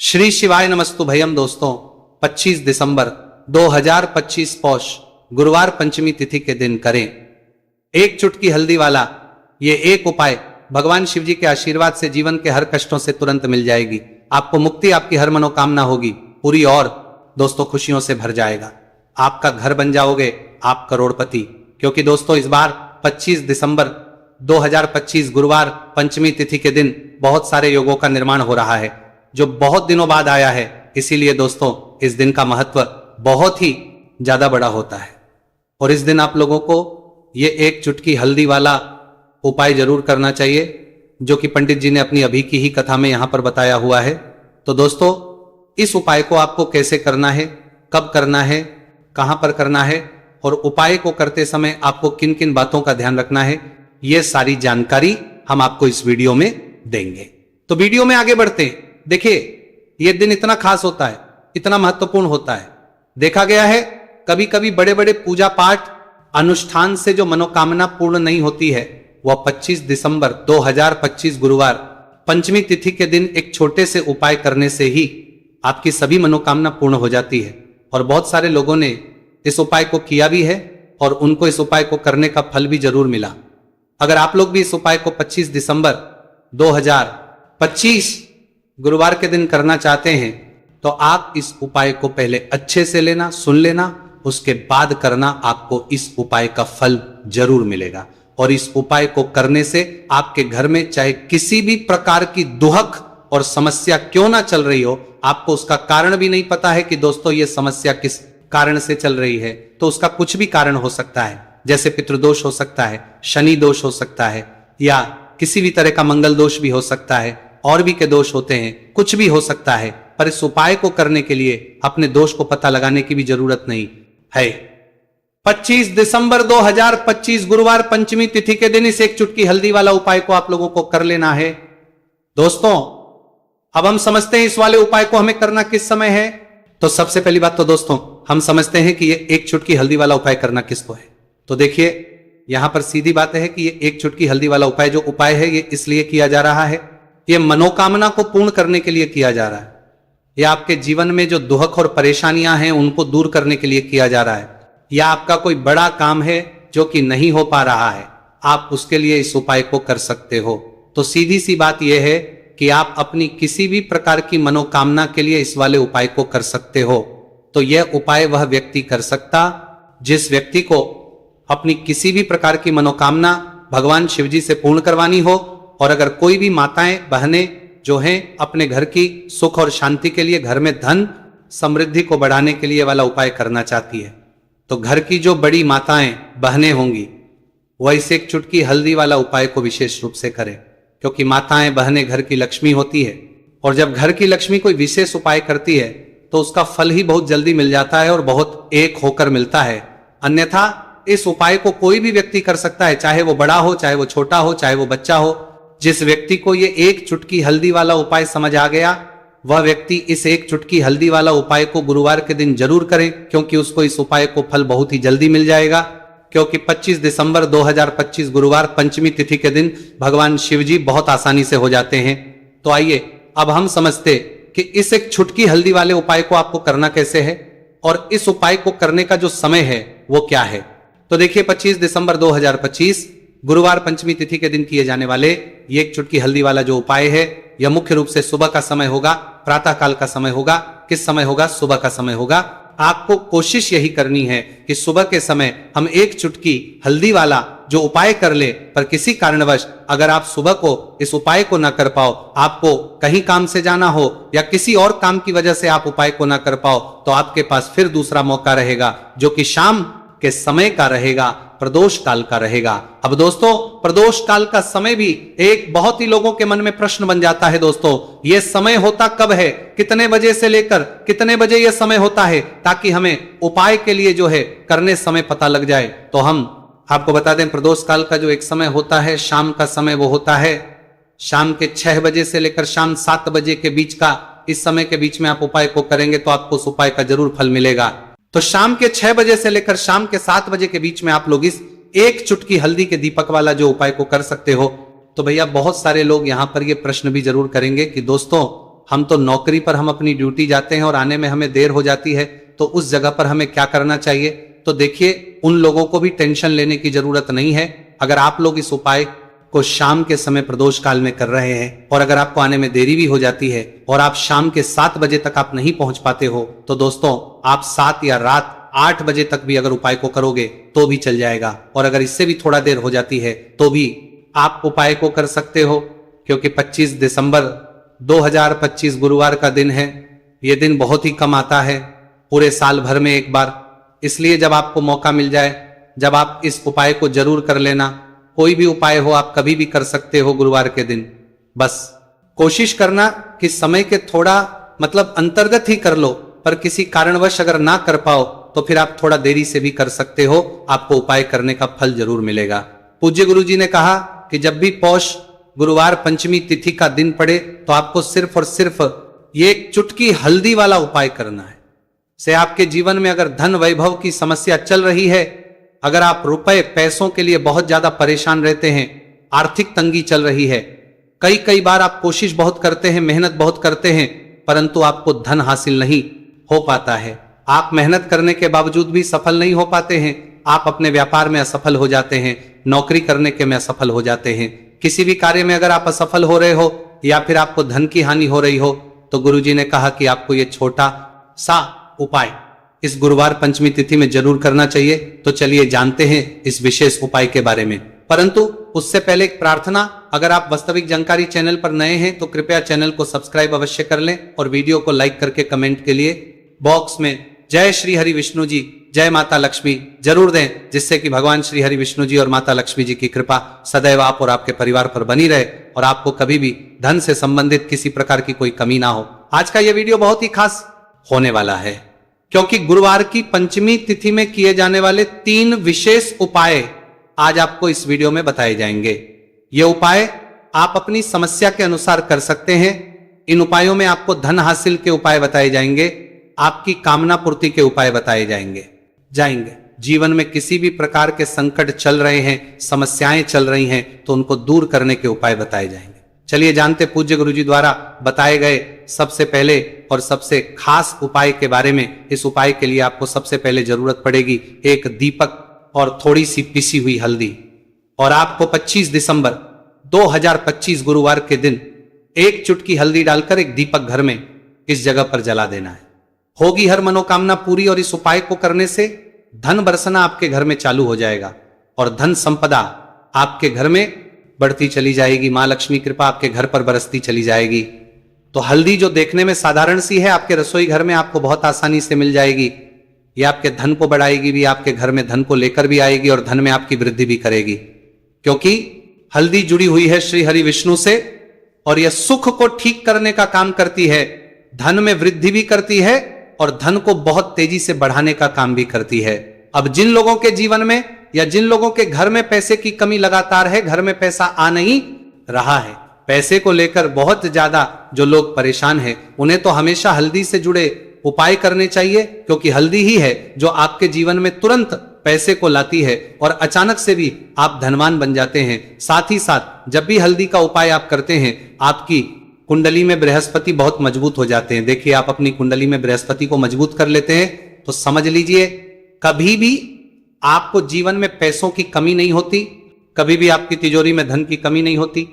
श्री शिवाय नमस्तु भयम दोस्तों। 25 दिसंबर 2025 पौष गुरुवार पंचमी तिथि के दिन करें एक चुटकी हल्दी वाला ये एक उपाय। भगवान शिव जी के आशीर्वाद से जीवन के हर कष्टों से तुरंत मिल जाएगी। आपको मुक्ति, आपकी हर मनोकामना होगी पूरी और दोस्तों खुशियों से भर जाएगा। आपका घर बन जाओगे आप करोड़पति। क्योंकि दोस्तों इस बार 25 दिसंबर 2025 गुरुवार पंचमी तिथि के दिन बहुत सारे योगों का निर्माण हो रहा है जो बहुत दिनों बाद आया है। इसीलिए दोस्तों इस दिन का महत्व बहुत ही ज्यादा बड़ा होता है और इस दिन आप लोगों को ये एक चुटकी हल्दी वाला उपाय जरूर करना चाहिए जो कि पंडित जी ने अपनी अभी की ही कथा में यहां पर बताया हुआ है। तो दोस्तों इस उपाय को आपको कैसे करना है, कब करना है, कहां पर करना है और उपाय को करते समय आपको किन किन बातों का ध्यान रखना है, यह सारी जानकारी हम आपको इस वीडियो में देंगे। तो वीडियो में आगे बढ़ते हैं। देखिए यह दिन इतना खास होता है, इतना महत्वपूर्ण होता है। देखा गया है कभी कभी बड़े बड़े पूजा पाठ अनुष्ठान से जो मनोकामना पूर्ण नहीं होती है वह 25 दिसंबर 2025 गुरुवार पंचमी तिथि के दिन एक छोटे से उपाय करने से ही आपकी सभी मनोकामना पूर्ण हो जाती है। और बहुत सारे लोगों ने इस उपाय को किया भी है और उनको इस उपाय को करने का फल भी जरूर मिला। अगर आप लोग भी इस उपाय को 25 दिसंबर 2025 गुरुवार के दिन करना चाहते हैं तो आप इस उपाय को पहले अच्छे से लेना, सुन लेना, उसके बाद करना। आपको इस उपाय का फल जरूर मिलेगा और इस उपाय को करने से आपके घर में चाहे किसी भी प्रकार की दुहक और समस्या क्यों ना चल रही हो, आपको उसका कारण भी नहीं पता है कि दोस्तों ये समस्या किस कारण से चल रही है, तो उसका कुछ भी कारण हो सकता है। जैसे पितृदोष हो सकता है, शनि दोष हो सकता है या किसी भी तरह का मंगल दोष भी हो सकता है, और भी के दोष होते हैं, कुछ भी हो सकता है। पर इस उपाय को करने के लिए अपने दोष को पता लगाने की भी जरूरत नहीं है। 25 दिसंबर 2025 गुरुवार पंचमी तिथि के दिन इस एक चुटकी हल्दी वाला उपाय को आप लोगों को कर लेना है। दोस्तों अब हम समझते हैं इस वाले उपाय को हमें करना किस समय है। तो सबसे पहली बात तो दोस्तों हम समझते हैं कि ये एक चुटकी हल्दी वाला उपाय करना किसको है। तो देखिए यहां पर सीधी बात है कि ये एक चुटकी हल्दी वाला उपाय जो उपाय है ये इसलिए किया जा रहा है, ये मनोकामना को पूर्ण करने के लिए किया जा रहा है। या आपके जीवन में जो दुहक और परेशानियां हैं उनको दूर करने के लिए किया जा रहा है, या आपका कोई बड़ा काम है जो कि नहीं हो पा रहा है, आप उसके लिए इस उपाय को कर सकते हो। तो सीधी सी बात यह है कि आप अपनी किसी भी प्रकार की मनोकामना के लिए इस वाले उपाय को कर सकते हो। तो यह उपाय वह व्यक्ति कर सकता जिस व्यक्ति को अपनी किसी भी प्रकार की मनोकामना भगवान शिव जी से पूर्ण करवानी हो। और अगर कोई भी माताएं बहनें जो हैं अपने घर की सुख और शांति के लिए, घर में धन समृद्धि को बढ़ाने के लिए वाला उपाय करना चाहती है, तो घर की जो बड़ी माताएं बहनें होंगी वह इस एक चुटकी हल्दी वाला उपाय को विशेष रूप से करें। क्योंकि माताएं बहनें घर की लक्ष्मी होती है और जब घर की लक्ष्मी कोई विशेष उपाय करती है तो उसका फल ही बहुत जल्दी मिल जाता है और बहुत एक होकर मिलता है। अन्यथा इस उपाय को कोई भी व्यक्ति कर सकता है, चाहे वो बड़ा हो, चाहे वो छोटा हो, चाहे वो बच्चा हो। जिस व्यक्ति को ये एक चुटकी हल्दी वाला उपाय समझ आ गया वह व्यक्ति इस एक चुटकी हल्दी वाला उपाय को गुरुवार के दिन जरूर करें, क्योंकि उसको इस उपाय को फल बहुत ही जल्दी मिल जाएगा। क्योंकि 25 दिसंबर 2025 गुरुवार पंचमी तिथि के दिन भगवान शिव जी बहुत आसानी से हो जाते हैं। तो आइए अब हम समझते कि इस एक चुटकी हल्दी वाले उपाय को आपको करना कैसे है और इस उपाय को करने का जो समय है वो क्या है। तो देखिए 25 दिसंबर 2025 गुरुवार पंचमी तिथि के दिन किए जाने वाले ये एक चुटकी हल्दी वाला जो उपाय है यह मुख्य रूप से सुबह का समय होगा, प्रातः काल का समय होगा। किस समय होगा? सुबह का समय होगा। आपको कोशिश यही करनी है कि सुबह के समय हम एक चुटकी हल्दी वाला जो उपाय कर ले। पर किसी कारणवश अगर आप सुबह को इस उपाय को ना कर पाओ, आपको कहीं काम से जाना हो या किसी और काम की वजह से आप उपाय को ना कर पाओ, तो आपके पास फिर दूसरा मौका रहेगा जो कि शाम के समय का रहेगा, प्रदोष काल का रहेगा। अब दोस्तों प्रदोष काल का समय भी एक बहुत ही लोगों के मन में प्रश्न बन जाता है। दोस्तों यह समय होता कब है, कितने बजे से लेकर कितने बजे यह समय होता है, ताकि हमें उपाय के लिए जो है करने समय पता लग जाए। तो हम आपको बता दें प्रदोष काल का जो एक समय होता है शाम का समय, वो होता है शाम के 6 बजे से लेकर शाम 7 बजे के बीच का। इस समय के बीच में आप उपाय को करेंगे तो आपको उस उपाय का जरूर फल मिलेगा। तो शाम के 6 बजे से लेकर शाम के 7 बजे के बीच में आप लोग इस एक चुटकी हल्दी के दीपक वाला जो उपाय को कर सकते हो। तो भैया बहुत सारे लोग यहां पर ये प्रश्न भी जरूर करेंगे कि दोस्तों हम तो नौकरी पर हम अपनी ड्यूटी जाते हैं और आने में हमें देर हो जाती है, तो उस जगह पर हमें क्या करना चाहिए? तो देखिए, उन लोगों को भी टेंशन लेने की जरूरत नहीं है। अगर आप लोग इस उपाय को शाम के समय प्रदोष काल में कर रहे हैं और अगर आपको आने में देरी भी हो जाती है और आप शाम के 7 बजे तक आप नहीं पहुंच पाते हो, तो दोस्तों आप 7 या रात 8 बजे तक भी अगर उपाय को करोगे तो भी चल जाएगा। और अगर इससे भी थोड़ा देर हो जाती है तो भी आप उपाय को कर सकते हो, क्योंकि 25 दिसंबर 2025 गुरुवार का दिन है। यह दिन बहुत ही कम आता है, पूरे साल भर में एक बार। इसलिए जब आपको मौका मिल जाए, जब आप इस उपाय को जरूर कर लेना। कोई भी उपाय हो, आप कभी भी कर सकते हो गुरुवार के दिन। बस कोशिश करना कि समय के थोड़ा अंतर्गत ही कर लो, पर किसी कारणवश अगर ना कर पाओ तो फिर आप थोड़ा देरी से भी कर सकते हो, आपको उपाय करने का फल जरूर मिलेगा। पूज्य गुरु जी ने कहा कि जब भी पौष गुरुवार पंचमी तिथि का दिन पड़े तो आपको सिर्फ और सिर्फ ये एक चुटकी हल्दी वाला उपाय करना है। से आपके जीवन में अगर धन वैभव की समस्या चल रही है, अगर आप रुपए पैसों के लिए बहुत ज्यादा परेशान रहते हैं, आर्थिक तंगी चल रही है, कई बार आप कोशिश बहुत करते हैं, मेहनत बहुत करते हैं, परंतु आपको धन हासिल नहीं हो पाता है। आप मेहनत करने के बावजूद भी सफल नहीं हो पाते हैं। आप अपने व्यापार में असफल हो जाते हैं, नौकरी करने के में असफल हो जाते हैं। किसी भी कार्य में अगर आप असफल हो रहे हो या फिर आपको धन की हानि हो रही हो, तो गुरुजी ने कहा कि आपको ये छोटा सा उपाय इस गुरुवार पंचमी तिथि में जरूर करना चाहिए। तो चलिए जानते हैं इस विशेष उपाय के बारे में। परंतु उससे पहले एक प्रार्थना, अगर आप वास्तविक जानकारी चैनल पर नए हैं तो कृपया चैनल को सब्सक्राइब अवश्य कर लें और वीडियो को लाइक करके कमेंट के लिए बॉक्स में जय श्री हरि विष्णु जी, जय माता लक्ष्मी जरूर दें, जिससे कि भगवान श्री हरि विष्णु जी और माता लक्ष्मी जी की कृपा सदैव आप और आपके परिवार पर बनी रहे और आपको कभी भी धन से संबंधित किसी प्रकार की कोई कमी ना हो। आज का यह वीडियो बहुत ही खास होने वाला है, क्योंकि गुरुवार की पंचमी तिथि में किए जाने वाले 3 विशेष उपाय आज आपको इस वीडियो में बताए जाएंगे। ये उपाय आप अपनी समस्या के अनुसार कर सकते हैं। इन उपायों में आपको धन हासिल के उपाय बताए जाएंगे, आपकी कामना पूर्ति के उपाय बताए जाएंगे। जीवन में किसी भी प्रकार के संकट चल रहे हैं, समस्याएं चल रही हैं, तो उनको दूर करने के उपाय बताए जाएंगे। चलिए जानते पूज्य गुरुजी द्वारा बताए गए सबसे पहले और सबसे खास उपाय के बारे में। इस उपाय के लिए आपको सबसे पहले जरूरत पड़ेगी एक दीपक और थोड़ी सी पिसी हुई हल्दी। और आपको 25 दिसंबर 2025 गुरुवार के दिन एक चुटकी हल्दी डालकर एक दीपक घर में इस जगह पर जला देना है। होगी हर मनोकामना पूरी और इस उपाय को करने से धन बरसना आपके घर में चालू हो जाएगा और धन संपदा आपके घर में बढ़ती चली जाएगी। मां लक्ष्मी कृपा आपके घर पर बरसती चली जाएगी। तो हल्दी जो देखने में साधारण सी है, आपके रसोई घर में आपको बहुत आसानी से मिल जाएगी। ये आपके धन को बढ़ाएगी भी, आपके घर में धन को लेकर भी आएगी और धन में आपकी वृद्धि भी करेगी, क्योंकि हल्दी जुड़ी हुई है श्री हरि विष्णु से और यह सुख को ठीक करने का काम करती है, धन में वृद्धि भी करती है और धन को बहुत तेजी से बढ़ाने का काम भी करती है। अब जिन लोगों के जीवन में या जिन लोगों के घर में पैसे की कमी लगातार है, घर में पैसा आ नहीं रहा है, पैसे को लेकर बहुत ज्यादा जो लोग परेशान हैं, उन्हें तो हमेशा हल्दी से जुड़े उपाय करने चाहिए, क्योंकि हल्दी ही है जो आपके जीवन में तुरंत पैसे को लाती है और अचानक से भी आप धनवान बन जाते हैं। साथ ही साथ जब भी हल्दी का उपाय आप करते हैं, आपकी कुंडली में बृहस्पति बहुत मजबूत हो जाते हैं। देखिए, आप अपनी कुंडली में बृहस्पति को मजबूत कर लेते हैं तो समझ लीजिए कभी भी आपको जीवन में पैसों की कमी नहीं होती, कभी भी आपकी तिजोरी में धन की कमी नहीं होती।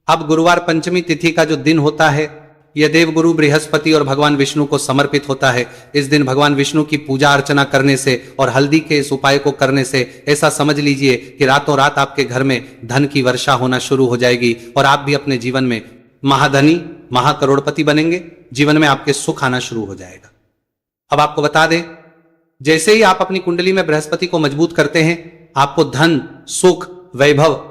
अब गुरुवार पंचमी तिथि का जो दिन होता है, यह देवगुरु बृहस्पति और भगवान विष्णु को समर्पित होता है। इस दिन भगवान विष्णु की पूजा अर्चना करने से और हल्दी के इस उपाय को करने से ऐसा समझ लीजिए कि रातों रात आपके घर में धन की वर्षा होना शुरू हो जाएगी और आप भी अपने जीवन में महाधनी महाकरोड़पति बनेंगे। जीवन में आपके सुख आना शुरू हो जाएगा। अब आपको बता दें, जैसे ही आप अपनी कुंडली में बृहस्पति को मजबूत करते हैं, आपको धन सुख वैभव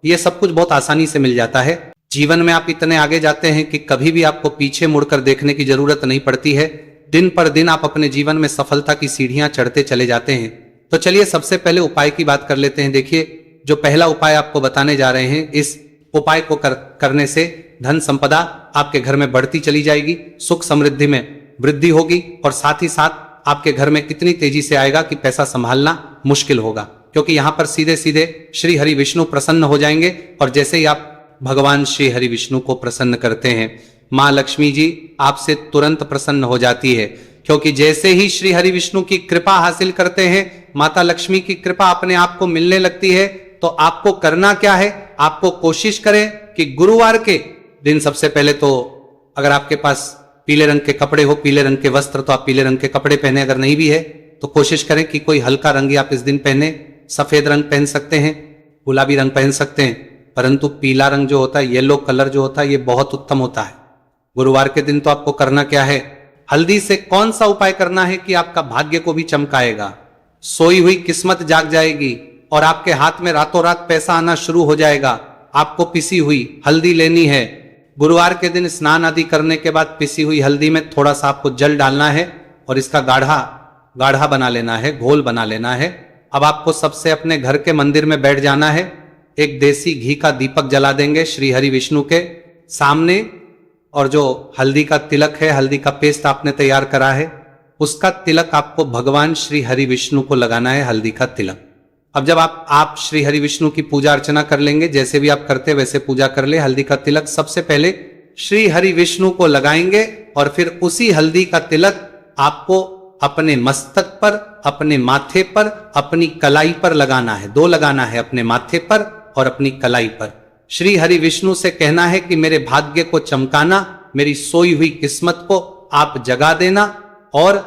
ये सब कुछ बहुत आसानी से मिल जाता है। जीवन में आप इतने आगे जाते हैं कि कभी भी आपको पीछे मुड़कर देखने की जरूरत नहीं पड़ती है। दिन पर दिन आप अपने जीवन में सफलता की सीढ़ियां चढ़ते चले जाते हैं। तो चलिए सबसे पहले उपाय की बात कर लेते हैं। देखिए, जो पहला उपाय आपको बताने जा रहे हैं, इस उपाय को करने से धन संपदा आपके घर में बढ़ती चली जाएगी, सुख समृद्धि में वृद्धि होगी और साथ ही साथ आपके घर में इतनी तेजी से आएगा कि पैसा संभालना मुश्किल होगा, क्योंकि यहां पर सीधे सीधे श्री हरि विष्णु प्रसन्न हो जाएंगे। और जैसे ही आप भगवान श्री हरि विष्णु को प्रसन्न करते हैं, मां लक्ष्मी जी आपसे तुरंत प्रसन्न हो जाती है, क्योंकि जैसे ही श्री हरि विष्णु की कृपा हासिल करते हैं, माता लक्ष्मी की कृपा अपने आप को मिलने लगती है। तो आपको करना क्या है, आपको कोशिश करें कि गुरुवार के दिन सबसे पहले तो अगर आपके पास पीले रंग के कपड़े हो, पीले रंग के वस्त्र, तो आप पीले रंग के कपड़े पहने, अगर नहीं भी है तो कोशिश करें कि कोई हल्का रंग आप इस दिन पहने। सफेद रंग पहन सकते हैं, गुलाबी रंग पहन सकते हैं, परंतु पीला रंग जो होता है, येलो कलर जो होता है, ये बहुत उत्तम होता है। गुरुवार के दिन तो आपको करना क्या है, हल्दी से कौन सा उपाय करना है कि आपका भाग्य को भी चमकाएगा, सोई हुई किस्मत जाग जाएगी और आपके हाथ में रातों रात पैसा आना शुरू हो जाएगा। आपको पिसी हुई हल्दी लेनी है। गुरुवार के दिन स्नान आदि करने के बाद पिसी हुई हल्दी में थोड़ा सा आपको जल डालना है और इसका गाढ़ा गाढ़ा बना लेना है, घोल बना लेना है। अब आपको सबसे अपने घर के मंदिर में बैठ जाना है, एक देसी घी का दीपक जला देंगे श्री हरि विष्णु के सामने, और जो हल्दी का तिलक है, हल्दी का पेस्ट आपने तैयार करा है, उसका तिलक आपको भगवान श्री हरि विष्णु को लगाना है, हल्दी का तिलक। अब जब आप श्री हरि विष्णु की पूजा अर्चना कर लेंगे, जैसे भी आप करते वैसे पूजा कर ले। हल्दी का तिलक सबसे पहले श्री हरि विष्णु को लगाएंगे और फिर उसी हल्दी का तिलक आपको अपने मस्तक पर, अपने माथे पर, अपनी कलाई पर लगाना है। 2 लगाना है, अपने माथे पर और अपनी कलाई पर। श्री हरि विष्णु से कहना है कि मेरे भाग्य को चमकाना, मेरी सोई हुई किस्मत को आप जगा देना और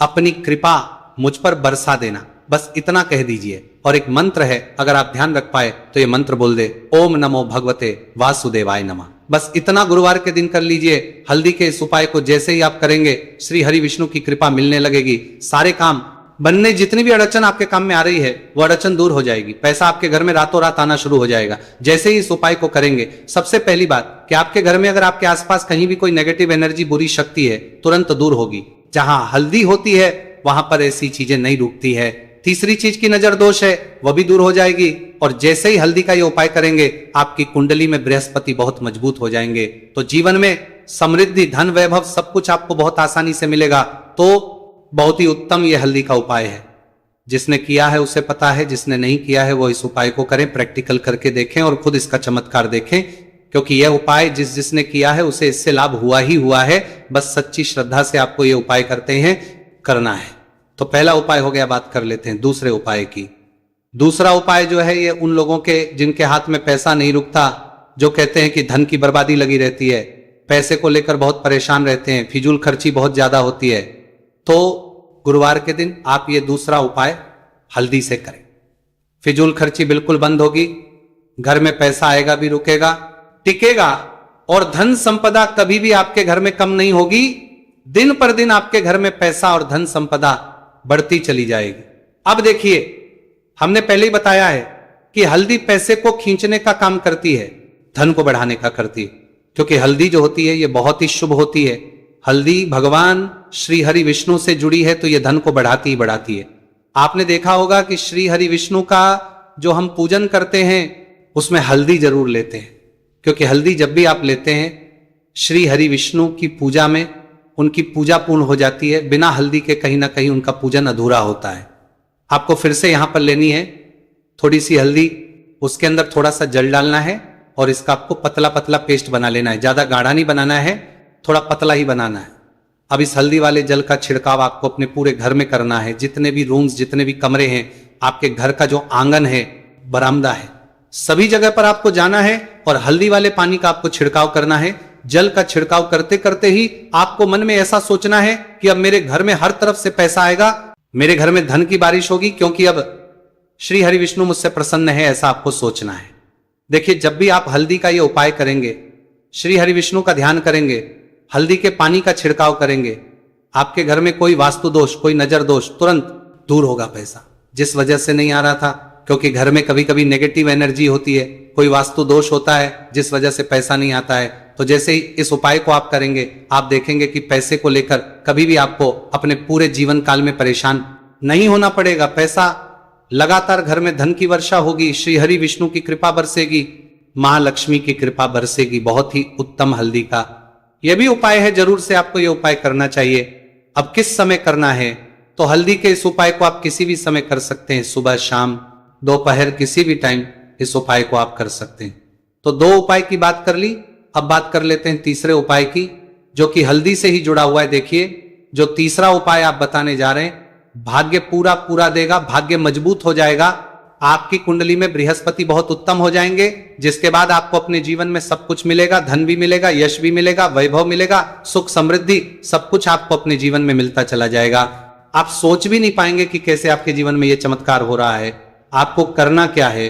अपनी कृपा मुझ पर बरसा देना। बस इतना कह दीजिए। और एक मंत्र है, अगर आप ध्यान रख पाए तो ये मंत्र बोल दे, ओम नमो भगवते वासुदेवाय नमः। बस इतना गुरुवार के दिन कर लीजिए। हल्दी के इस उपाय को जैसे ही आप करेंगे, श्री हरि विष्णु की कृपा मिलने लगेगी। सारे काम बनने, जितनी भी अड़चन आपके काम में आ रही है वो अड़चन दूर हो जाएगी। पैसा आपके घर में रातों रात आना शुरू हो जाएगा जैसे ही इस उपाय को करेंगे। सबसे पहली बात कि आपके घर में अगर आपके आसपास कहीं भी कोई नेगेटिव एनर्जी, बुरी शक्ति है, तुरंत दूर होगी। जहां हल्दी होती है वहां पर ऐसी चीजें नहीं रुकती है। तीसरी चीज की नजर दोष है, वह भी दूर हो जाएगी। और जैसे ही हल्दी का ये उपाय करेंगे, आपकी कुंडली में बृहस्पति बहुत मजबूत हो जाएंगे। तो जीवन में समृद्धि, धन, वैभव सब कुछ आपको बहुत आसानी से मिलेगा। तो बहुत ही उत्तम ये हल्दी का उपाय है। जिसने किया है उसे पता है, जिसने नहीं किया है वो इस उपाय को करें, प्रैक्टिकल करके देखें और खुद इसका चमत्कार देखें। क्योंकि यह उपाय जिसने किया है उसे इससे लाभ हुआ ही हुआ है। बस सच्ची श्रद्धा से आपको ये उपाय करना है। तो पहला उपाय हो गया, बात कर लेते हैं दूसरे उपाय की। दूसरा उपाय जो है, ये उन लोगों के जिनके हाथ में पैसा नहीं रुकता, जो कहते हैं कि धन की बर्बादी लगी रहती है, पैसे को लेकर बहुत परेशान रहते हैं, फिजूल खर्ची बहुत ज्यादा होती है। तो गुरुवार के दिन आप ये दूसरा उपाय हल्दी से करें। फिजूल खर्ची बिल्कुल बंद होगी, घर में पैसा आएगा भी, रुकेगा, टिकेगा, और धन संपदा कभी भी आपके घर में कम नहीं होगी। दिन पर दिन आपके घर में पैसा और धन संपदा बढ़ती चली जाएगी। अब देखिए, हमने पहले ही बताया है कि हल्दी पैसे को खींचने का काम करती है, धन को बढ़ाने का करती है। क्योंकि हल्दी जो होती है ये बहुत ही शुभ होती है। हल्दी भगवान श्री हरि विष्णु से जुड़ी है, तो ये धन को बढ़ाती ही बढ़ाती है। आपने देखा होगा कि श्री हरि विष्णु का जो हम पूजन करते हैं उसमें हल्दी जरूर लेते हैं। क्योंकि हल्दी जब भी आप लेते हैं, श्री हरि विष्णु की पूजा में उनकी पूजा पूर्ण हो जाती है। बिना हल्दी के कहीं ना कहीं उनका पूजन अधूरा होता है। आपको फिर से यहां पर लेनी है थोड़ी सी हल्दी, उसके अंदर थोड़ा सा जल डालना है और इसका आपको पतला पतला पेस्ट बना लेना है। ज्यादा गाढ़ा नहीं बनाना है, थोड़ा पतला ही बनाना है। अब इस हल्दी वाले जल का छिड़काव आपको अपने पूरे घर में करना है। जितने भी रूम्स, जितने भी कमरे हैं, आपके घर का जो आंगन है, बरामदा है, सभी जगह पर आपको जाना है और हल्दी वाले पानी का आपको छिड़काव करना है। जल का छिड़काव करते करते ही आपको मन में ऐसा सोचना है कि अब मेरे घर में हर तरफ से पैसा आएगा, मेरे घर में धन की बारिश होगी, क्योंकि अब श्री हरि विष्णु मुझसे प्रसन्न है, ऐसा आपको सोचना है। देखिए, जब भी आप हल्दी का ये उपाय करेंगे, श्री हरि विष्णु का ध्यान करेंगे, हल्दी के पानी का छिड़काव करेंगे, आपके घर में कोई वास्तु दोष, कोई नजर दोष तुरंत दूर होगा। पैसा जिस वजह से नहीं आ रहा था, क्योंकि घर में कभी कभी नेगेटिव एनर्जी होती है, कोई वास्तु दोष होता है जिस वजह से पैसा नहीं आता है, तो जैसे ही इस उपाय को आप करेंगे, आप देखेंगे कि पैसे को लेकर कभी भी आपको अपने पूरे जीवन काल में परेशान नहीं होना पड़ेगा। पैसा लगातार घर में, धन की वर्षा होगी, श्री हरि विष्णु की कृपा बरसेगी, महालक्ष्मी की कृपा बरसेगी। बहुत ही उत्तम हल्दी का यह भी उपाय है, जरूर से आपको यह उपाय करना चाहिए। अब किस समय करना है, तो हल्दी के इस उपाय को आप किसी भी समय कर सकते हैं, सुबह, शाम, दोपहर, किसी भी टाइम इस उपाय को आप कर सकते हैं। तो 2 उपाय की बात कर ली। अब बात कर लेते हैं तीसरे उपाय की, जो कि हल्दी से ही जुड़ा हुआ है। देखिए, जो तीसरा उपाय आप बताने जा रहे हैं, भाग्य पूरा पूरा देगा, भाग्य मजबूत हो जाएगा। आपकी कुंडली में बृहस्पति बहुत उत्तम हो जाएंगे, जिसके बाद आपको अपने जीवन में सब कुछ मिलेगा, धन भी मिलेगा, यश भी मिलेगा, वैभव मिलेगा, सुख समृद्धि, सब कुछ आपको अपने जीवन में मिलता चला जाएगा। आप सोच भी नहीं पाएंगे कि कैसे आपके जीवन में यह चमत्कार हो रहा है। आपको करना क्या है,